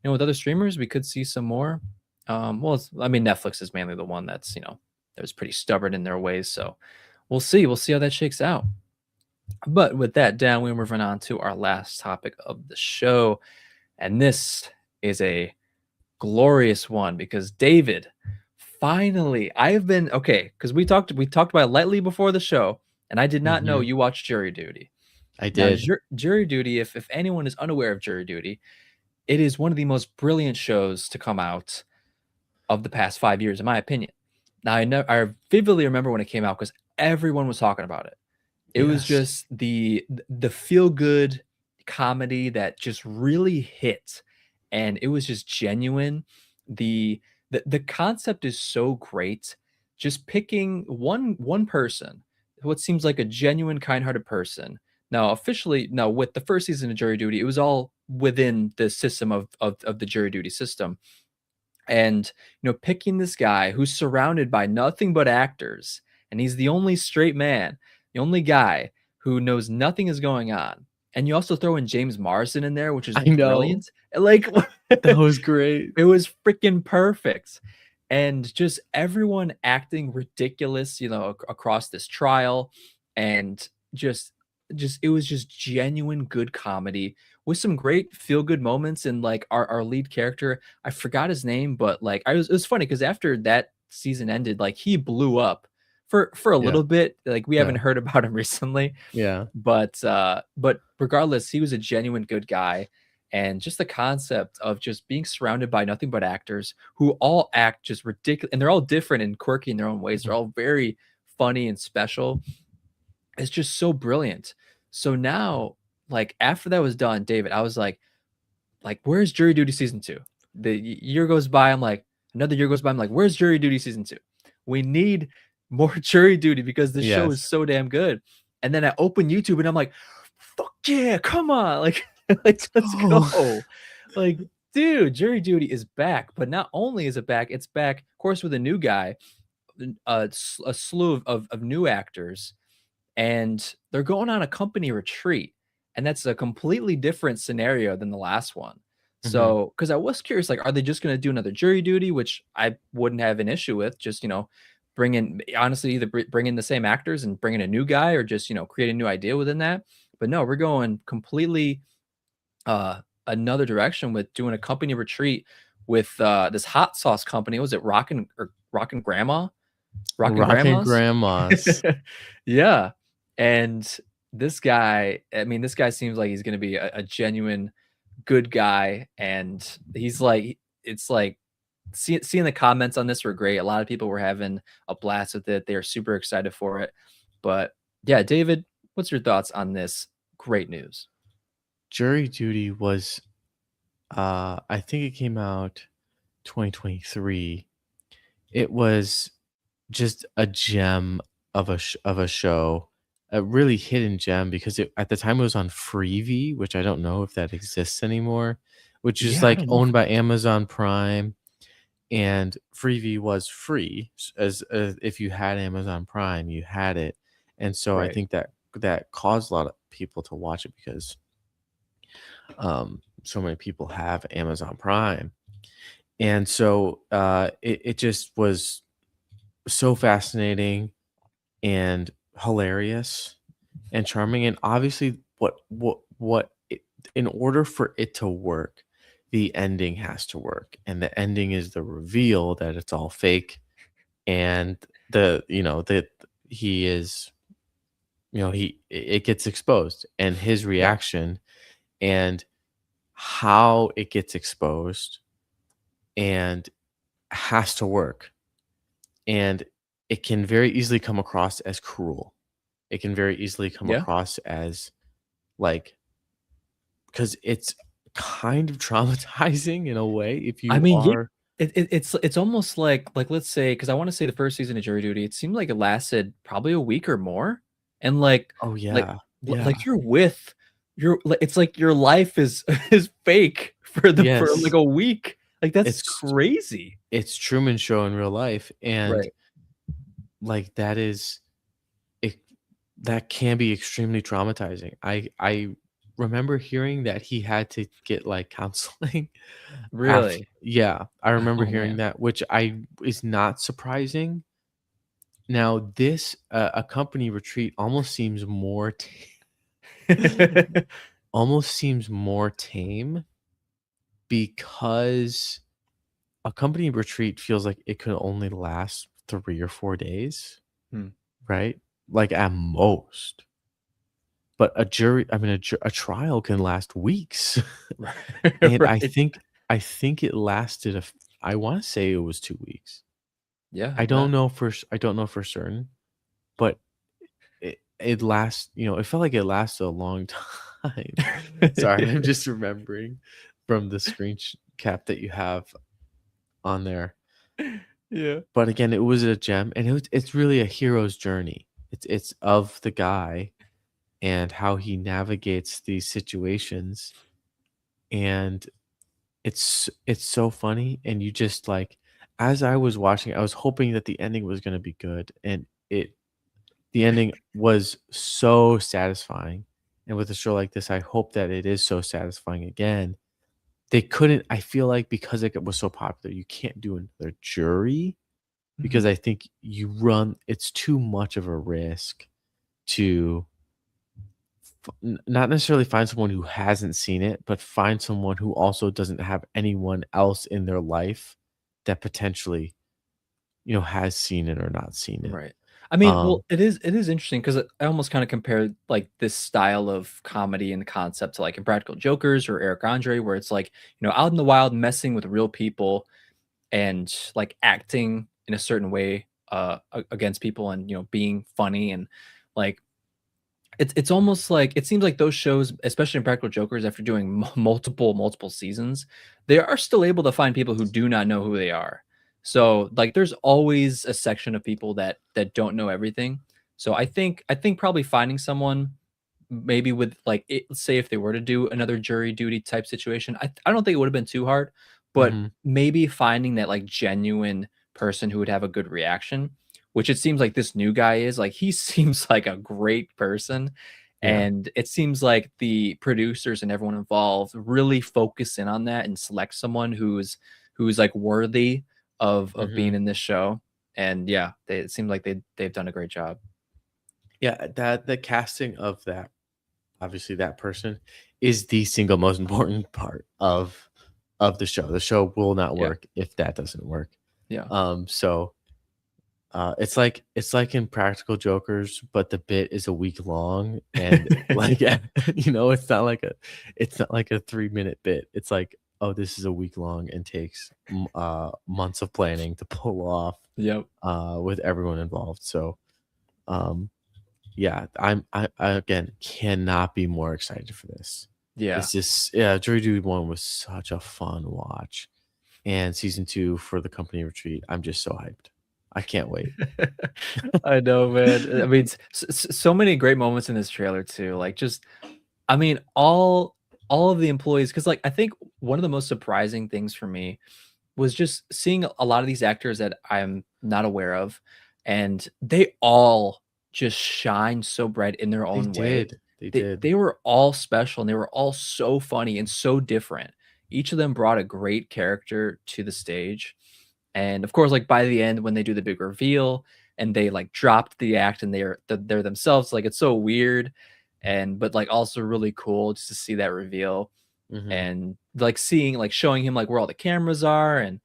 with other streamers, we could see some more. Well, I mean, Netflix is mainly the one that's that was pretty stubborn in their ways. So we'll see. We'll see how that shakes out. But with that down, we're moving on to our last topic of the show, and this is a glorious one because David, finally, I've been okay because we talked about it lightly before the show, and I did not know Mhm. you watched Jury Duty. I Now, did. Jury Duty, if anyone is unaware of Jury Duty, it is one of the most brilliant shows to come out of the past 5 years, in my opinion. Now, I vividly remember when it came out because everyone was talking about it. It was Yes. just the feel good comedy that just really hit, and it was just genuine. The the concept is so great. Just picking one person, what seems like a genuine, kind-hearted person. Now, officially, now with the first season of Jury Duty, it was all within the system of the jury duty system. And picking this guy who's surrounded by nothing but actors, and he's the only straight man, the only guy who knows nothing is going on. And you also throw in James Marsden in there, which is I know. brilliant. Like That was great. it was freaking perfect. And just everyone acting ridiculous, across this trial, and just it was just genuine good comedy with some great feel good moments. And like our lead character, I forgot his name, but like it was funny because after that season ended, like he blew up for a Yeah. little bit. Like we haven't Yeah. heard about him recently, Yeah. but regardless, he was a genuine good guy. And just the concept of just being surrounded by nothing but actors who all act just ridiculous, and they're all different and quirky in their own ways. They're Mhm. all very funny and special. It's just so brilliant. So now, like after that was done, David, I was like, where's Jury Duty season two? Year goes by. I'm like, another year goes by. I'm like, where's Jury Duty season two? We need more Jury Duty because this show is Yes. so damn good. And then I open YouTube and I'm like, fuck yeah, come on, like, like let's Oh. go, like, dude, Jury Duty is back. But not only is it back, it's back, of course, with a new guy, a slew of new actors, and they're going on a company retreat, and that's a completely different scenario than the last one. Mhm. So, because I was curious, like, are they just going to do another Jury Duty, which I wouldn't have an issue with, just bring in, honestly, either bring in the same actors and bring in a new guy, or just, create a new idea within that. But no, we're going completely another direction with doing a company retreat with this hot sauce company. Was it Rockin' Grandma? Rockin' Rockin' Grandmas? grandmas. Yeah. And this guy, I mean, this guy seems like he's gonna be a genuine good guy, and he's like, it's like seeing the comments on this were great. A lot of people were having a blast with it. They are super excited for it. But yeah, David, what's your thoughts on this great news? Jury Duty was, I think it came out 2023. It was just a gem of a show, a really hidden gem because at the time it was on Freevee, which I don't know if that exists anymore, which is Yeah, I like don't know if owned by Amazon Prime, and Freevee was free as if you had Amazon Prime, you had it, and so I right. think that caused a lot of people to watch it because so many people have Amazon Prime, and so it just was so fascinating and hilarious and charming. And obviously, in order for it to work, the ending has to work, and the ending is the reveal that it's all fake, and that he is, it gets exposed, and his Yeah. reaction and how it gets exposed and has to work, and it can very easily come across as cruel. It can very easily come Yeah. across as like, because it's kind of traumatizing in a way if I you mean, yeah, are. it's almost like, let's say, because I want to say the first season of Jury Duty, it seemed like it lasted probably a week or more, and Oh, like yeah. Yeah. like you're with it's like your life is is fake for like Yes. a week. Like that's It's crazy. it's Truman Show in real life, and, Right. like, it that can be extremely traumatizing. I remember hearing that he had to get, like, counseling Really. yeah, I remember Oh hearing man. that, which I is not surprising. Now this, a company retreat almost seems more almost seems more tame because a company retreat feels like it could only last 3 or 4 days, Hmm. right? Like, at most. But a trial can last weeks. Right. And Right. I think it lasted I wanna say it was 2 weeks. Yeah, I bet. I don't know for certain, but it felt like it lasted a long time. Sorry, I'm just remembering from the screen cap that you have on there. Yeah. But again, it was a gem, and it's really a hero's journey. It's of the guy and how he navigates these situations, and it's so funny, and you just, like, as I was watching, I was hoping that the ending was gonna be good, and the ending was so satisfying, and with a show like this, I hope that it is so satisfying again. They couldn't I feel like because it was so popular, you can't do another jury because Mhm. I think it's too much of a risk to not necessarily find someone who hasn't seen it, but find someone who also doesn't have anyone else in their life that potentially, has seen it or not seen it. Right. I mean, well, Um it is interesting because I almost kinda compared, like, this style of comedy and concept to, like, Impractical Jokers or Eric Andre, where it's, like, out in the wild messing with real people and, like, acting in a certain way, against people, and, being funny, and, like, it's almost like it seems like those shows, especially Impractical Jokers, after doing multiple seasons, they are still able to find people who do not know who they are. So, like, there's always a section of people that don't know everything. So I think probably finding someone maybe with, like, let's say if they were to do another jury duty type situation, I don't think it would have been too hard, but mhm, maybe finding that, like, genuine person who would have a good reaction, which it seems like this new guy is. Like, he seems like a great person, yeah, and it seems like the producers and everyone involved really focus in on that and select someone who's like worthy of being mhm. in this show. And yeah, it seems like they've done a great job. Yeah, that the casting of that, obviously that person is the single most important part of the show. The show will not Yeah, work if that doesn't work. yeah. So it's like in Practical Jokers, but the bit is a week long, and like it's not like a 3-minute bit. It's like, oh, this is a week long and takes months of planning to pull off Yep. with everyone involved. So um yeah, I again cannot be more excited for this. Yeah. This is yeah, Jury Duty 1 was such a fun watch. And season 2 for the company retreat, I'm just so hyped. I can't wait. I know, man. I mean, so many great moments in this trailer too. Like, just, I mean, all of the employees, because like I think one of the most surprising things for me was just seeing a lot of these actors that I'm not aware of, and they all just shine so bright in their They own way. did. They They did. they were all special, and they were all so funny and so different. Each of them brought a great character to the stage, and of course, like by the end, when they do the big reveal and they like dropped the act and they're themselves, like it's so weird, and but like also really cool just to see that reveal Mhm. and like seeing like showing him like where all the cameras are, and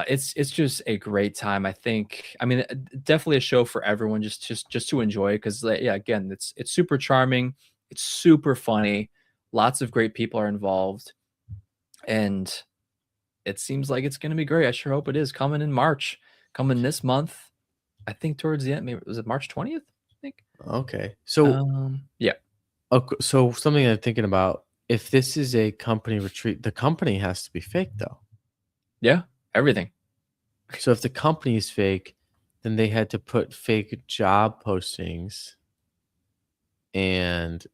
it's just a great time. I think, I mean, definitely a show for everyone just to enjoy, because yeah, again, it's super charming, it's super funny, lots of great people are involved, and it seems like it's going to be great. I sure hope it is, coming in March, coming this month. I think towards the end, maybe was it March 20th, I think. Okay. So, Yeah. so something I'm thinking about, if this is a company retreat, the company has to be fake though. Yeah, everything. So if the company is fake, then they had to put fake job postings and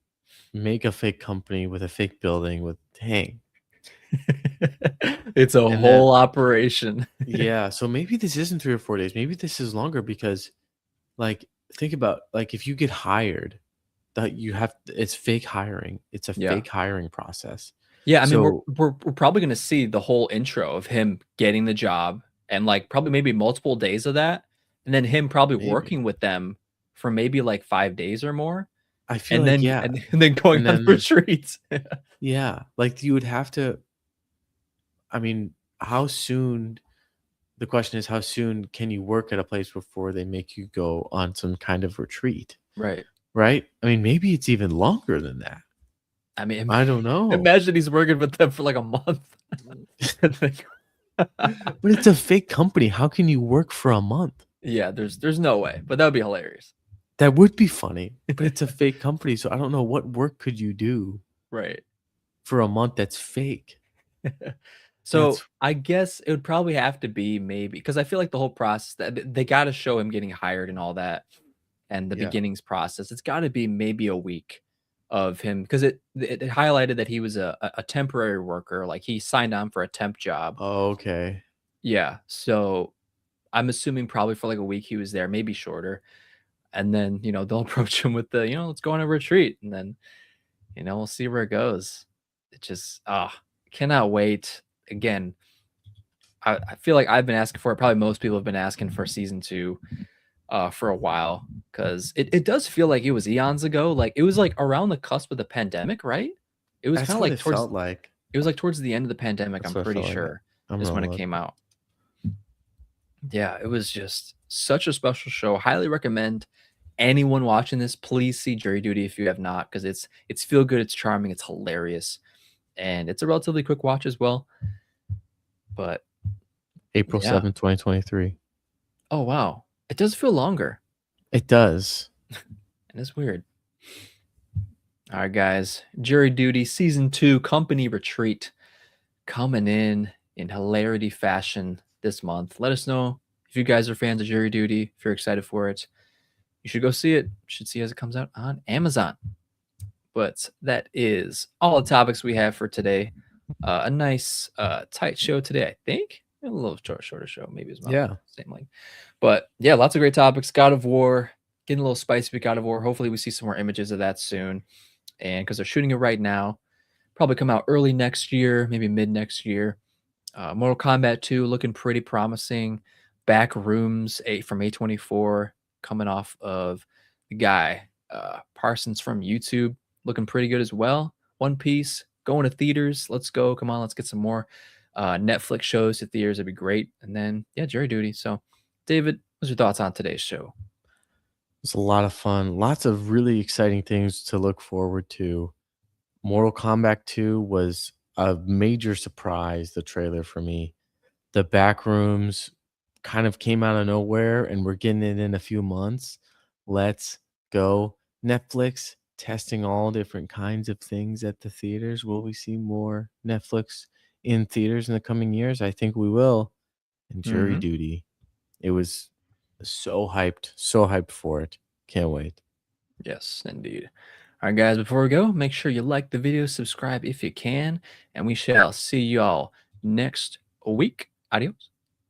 make a fake company with a fake building with dang. It's a And then whole operation. yeah, so maybe this isn't 3 or 4 days. Maybe this is longer because like think about like if you get hired, that you have it's fake hiring. It's a Yeah. fake hiring process. Yeah, I mean, So we're probably gonna see the whole intro of him getting the job, and, like, probably maybe multiple days of that, and then him probably maybe. working with them for maybe, like, 5 days or more, I feel and like then yeah. and then going And on the then retreat. yeah, like you would have to I mean, how soon the question is how soon can you work at a place before they make you go on some kind of retreat, Right. right? I mean, maybe it's even longer than that. I mean, I don't know. imagine he's working with them for, like, a month. And then But it's a fake company. How can you work for a month? Yeah, there's no way, but that would be hilarious. That would be funny, but it's a fake company, so I don't know what work could you do Right. for a month that's fake. So, That's I guess it would probably have to be maybe because I feel like the whole process that they gotta show him getting hired and all that, and the yeah. beginnings process. It's gotta be maybe a week of him, because it highlighted that he was a temporary worker, like, he signed on for a temp job. Okay. Yeah, so I'm assuming probably for, like, a week he was there, maybe shorter, and then, they'll approach him with the, "Let's go on a retreat," and then, we'll see where it goes. It just, cannot wait. Again, I feel like I've been asking for it. Probably most people have been asking for season two for a while, because it does feel like it was eons ago. Like it was like around the cusp of the pandemic, right? It was kind That's of what like it felt like. towards the end of the pandemic. That's I'm what it pretty felt like. sure I'm is gonna when it look. came out. Yeah, it was just such a special show. Highly recommend anyone watching this. Please see Jury Duty if you have not, because it's feel good, it's charming, it's hilarious, and it's a relatively quick watch as well. But April yeah. 7th, 2023. Oh wow, it does feel longer, It does. and it's weird. All right, guys. Jury Duty Season 2 Company Retreat coming in hilarity fashion this month. Let us know if you guys are fans of Jury Duty, if you're excited for it. You should go see it. You should see it as it comes out on Amazon. But that is all the topics we have for today. A nice, tight show today, I think. A little shorter show, maybe as well. Yeah. Same length. But yeah, lots of great topics. God of War, getting a little spicy with God of War. Hopefully, we see some more images of that soon. And because they're shooting it right now, probably come out early next year, maybe mid next year. Mortal Kombat 2 looking pretty promising. Backrooms from A24, coming off of the guy Parsons from YouTube, looking pretty good as well. One Piece going to theaters. Let's go. Come on, let's get some more Netflix shows to theaters. It'd be great. And then yeah, jury duty. So, David, what's your thoughts on today's show? It's a lot of fun. Lots of really exciting things to look forward to. Mortal Kombat 2 was a major surprise, the trailer for me. The Backrooms kind of came out of nowhere, and we're getting it in a few months. Let's go. Netflix testing all different kinds of things at the theaters. Will we see more Netflix in theaters in the coming years? I think we will. And Jury Mm-hmm. Duty. It was so hyped for it. Can't wait. Yes, indeed. All right, guys, before we go, make sure you like the video, subscribe if you can, and we shall see y'all next week. Adios.